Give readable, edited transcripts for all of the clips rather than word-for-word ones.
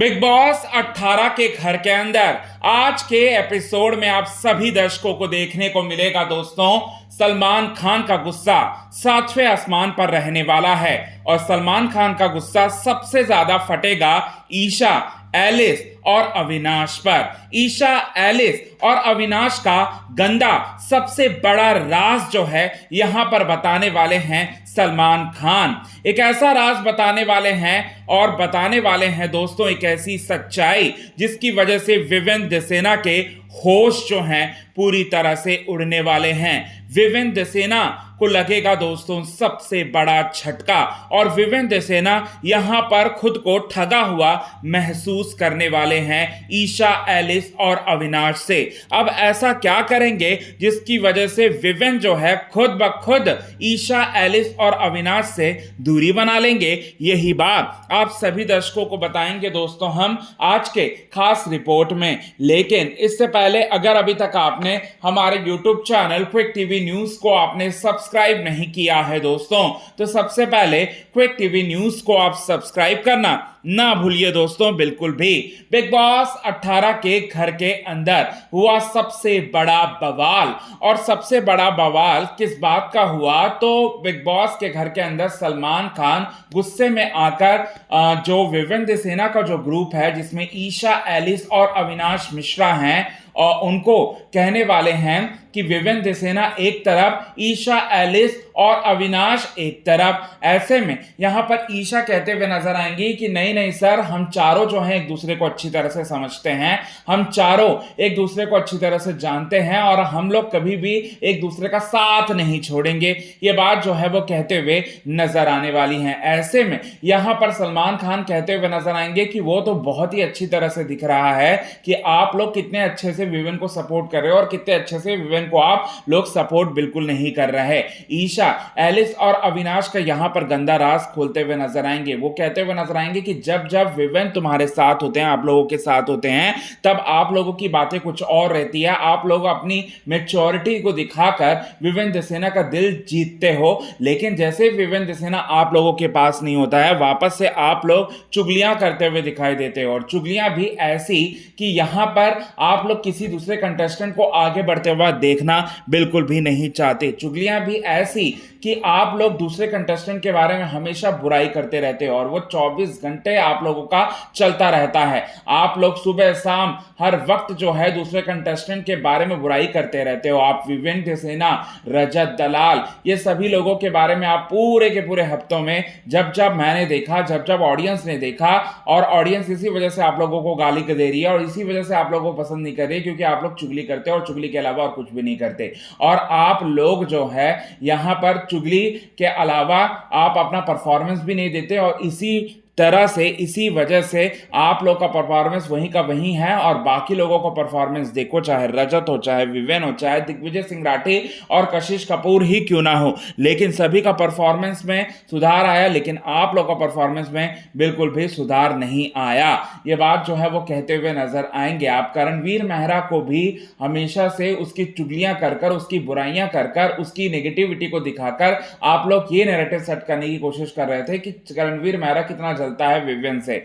Big boss 18 के घर के अंदर आज के एपिसोड में आप सभी दर्शकों को देखने को मिलेगा दोस्तों। सलमान खान का गुस्सा सातवें आसमान पर रहने वाला है और सलमान खान का गुस्सा सबसे ज्यादा फटेगा ईशा, एलिस और अविनाश पर। ईशा, एलिस और अविनाश का गंदा सबसे बड़ा राज जो है यहां पर बताने वाले हैं सलमान खान। एक ऐसा राज बताने वाले हैं और बताने वाले हैं दोस्तों एक ऐसी सच्चाई जिसकी वजह से विवेन दिसेना के होश जो हैं पूरी तरह से उड़ने वाले हैं। विवेन दिसेना को लगेगा दोस्तों सबसे बड़ा झटका और विवेन दिसेना यहां पर खुद को ठगा हुआ महसूस करने वाले हैं ईशा, एलिस और अविनाश से। अब ऐसा क्या करेंगे जिसकी वजह से विवेन जो है खुद ब खुद ईशा, एलिस और अविनाश से दूरी बना लेंगे। यही बात आप सभी दर्शकों को बताएंगे दोस्तों हम आज के खास रिपोर्ट में। लेकिन इससे पहले अगर अभी तक आपने हमारे YouTube channel quick TV news को आपने सब्सक्राइब नहीं किया है दोस्तों, तो सबसे पहले क्विक टीवी न्यूज को आप सब्सक्राइब करना ना भूलिए दोस्तों बिल्कुल भी। बिग बॉस 18 के घर के अंदर हुआ सबसे बड़ा बवाल और सबसे बड़ा बवाल किस बात का हुआ, तो बिग बॉस के घर के अंदर सलमान खान गुस्से में आकर जो विवेन दिसेना का जो ग्रुप है जिसमें ईशा, एलिस और अविनाश मिश्रा हैं और उनको कहने वाले हैं कि विवेन दिसेना एक तरफ, ईशा, एलिस और अविनाश एक तरफ। ऐसे में यहां पर ईशा कहते हुए नजर आएंगी कि नहीं नहीं सर, हम चारों जो हैं एक दूसरे को अच्छी तरह से समझते हैं, हम चारों एक दूसरे को अच्छी तरह से जानते हैं और हम लोग कभी भी एक दूसरे का साथ नहीं छोड़ेंगे। ये बात जो है वो कहते हुए नजर आने वाली है। ऐसे में यहां पर सलमान खान कहते हुए नजर आएंगे कि वो तो बहुत ही अच्छी तरह से दिख रहा है कि आप लोग कितने अच्छे से विवेन को सपोर्ट कर रहे हो और कितने अच्छे से विवेन को आप लोग सपोर्ट बिल्कुल नहीं कर रहे। ईशा, एलिस और अविनाश का यहां पर गंदा राज खोलते हुए नजर आएंगे। वो कहते हुए नजर आएंगे कि जब जब विवेन तुम्हारे साथ होते हैं, आप लोगों के साथ होते हैं, तब आप लोगों की बातें कुछ और रहती है। आप लोग अपनी मैच्योरिटी को दिखाकर विवेन दिसेना का दिल जीतते हो, लेकिन जैसे विवेन दिसेना आप लोगों के पास नहीं होता है, वापस से आप लोग चुगलियां करते हुए दिखाई देते हो और चुगलियां भी ऐसी कि यहां पर आप लोग किसी दूसरे कंटेस्टेंट को आगे बढ़ते हुए देखना बिल्कुल भी नहीं चाहते। चुगलियां भी ऐसी कि आप लोग दूसरे कंटेस्टेंट के बारे में हमेशा बुराई करते रहते हो और वो 24 घंटे आप लोगों का चलता रहता है। आप लोग सुबह शाम हर वक्त जो है दूसरे कंटेस्टेंट के बारे में बुराई करते रहते हो। आप विवेन दिसेना, रजत दलाल, ये सभी लोगों के बारे में आप पूरे के पूरे हफ्तों में जब जब मैंने देखा, जब जब ऑडियंस ने देखा, और ऑडियंस इसी वजह से आप लोगों को गाली दे रही है और इसी वजह से आप लोगों को पसंद नहीं कर रही, क्योंकि आप लोग चुगली करते हो और चुगली के अलावा और कुछ भी नहीं करते। और आप लोग जो है यहां पर चुगली के अलावा आप अपना परफॉर्मेंस भी नहीं देते और इसी तरह से, इसी वजह से आप लोग का परफॉर्मेंस वहीं का वहीं है और बाकी लोगों का परफॉर्मेंस देखो, चाहे रजत हो, चाहे विवेन हो, चाहे दिग्विजय सिंह राठी और कशिश कपूर ही क्यों ना हो, लेकिन सभी का परफॉर्मेंस में सुधार आया, लेकिन आप लोग का परफॉर्मेंस में बिल्कुल भी सुधार नहीं आया। ये बात जो है वो कहते हुए नजर आएंगे। आप करणवीर मेहरा को भी हमेशा से उसकी चुगलियां कर कर, उसकी बुराइयां कर कर, उसकी नेगेटिविटी को दिखाकर आप लोग ये नैरेटिव सेट करने की कोशिश कर रहे थे कि करणवीर मेहरा कितना चलता है विवेन से।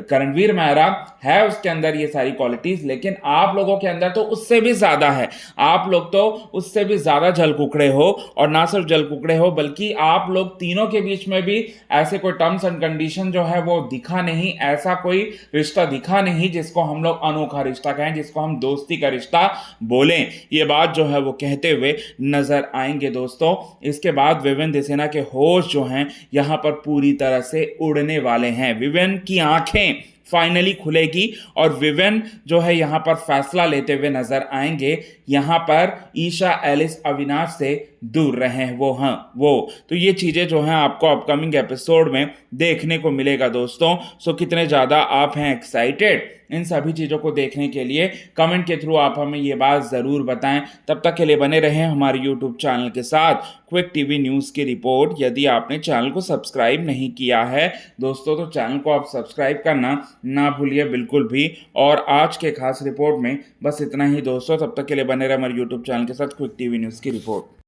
करणवीर मेहरा है उसके अंदर ये सारी क्वालिटीज, लेकिन आप लोगों के अंदर तो उससे भी ज्यादा है। आप लोग तो उससे भी ज्यादा जल कुकड़े हो और ना सिर्फ जल कुकड़े हो बल्कि आप लोग तीनों के बीच में भी ऐसे कोई टर्म्स एंड कंडीशन जो है वो दिखा नहीं, ऐसा कोई रिश्ता दिखा नहीं जिसको हम लोग अनोखा रिश्ता कहें, जिसको हम दोस्ती का रिश्ता बोलें। ये बात जो है वो कहते हुए नजर आएंगे दोस्तों। इसके बाद विवेन दिसेना के होश जो हैं यहां पर पूरी तरह से उड़ने वाले हैं। विवेन की आंखें फाइनली खुलेगी और विवेन जो है यहां पर फैसला लेते हुए नजर आएंगे। यहां पर ईशा, एलिस, अविनाश से दूर रहे वो। तो ये चीजें जो हैं आपको अपकमिंग एपिसोड में देखने को मिलेगा दोस्तों। सो कितने ज्यादा आप हैं एक्साइटेड इन सभी चीजों को देखने के लिए, कमेंट के थ्रू आप हमें ये बात जरूर बताएं। तब तक के लिए बने रहें हमारे YouTube चैनल के साथ क्विक टीवी न्यूज की रिपोर्ट। यदि आपने चैनल को सब्सक्राइब नहीं किया है दोस्तों, तो चैनल को आप सब्सक्राइब करना ना भूलिए बिल्कुल भी। और आज के खास रिपोर्ट में बस इतना ही दोस्तों। तब तक के लिए बने रहे हमारे YouTube चैनल के साथ क्विक टीवी न्यूज की रिपोर्ट।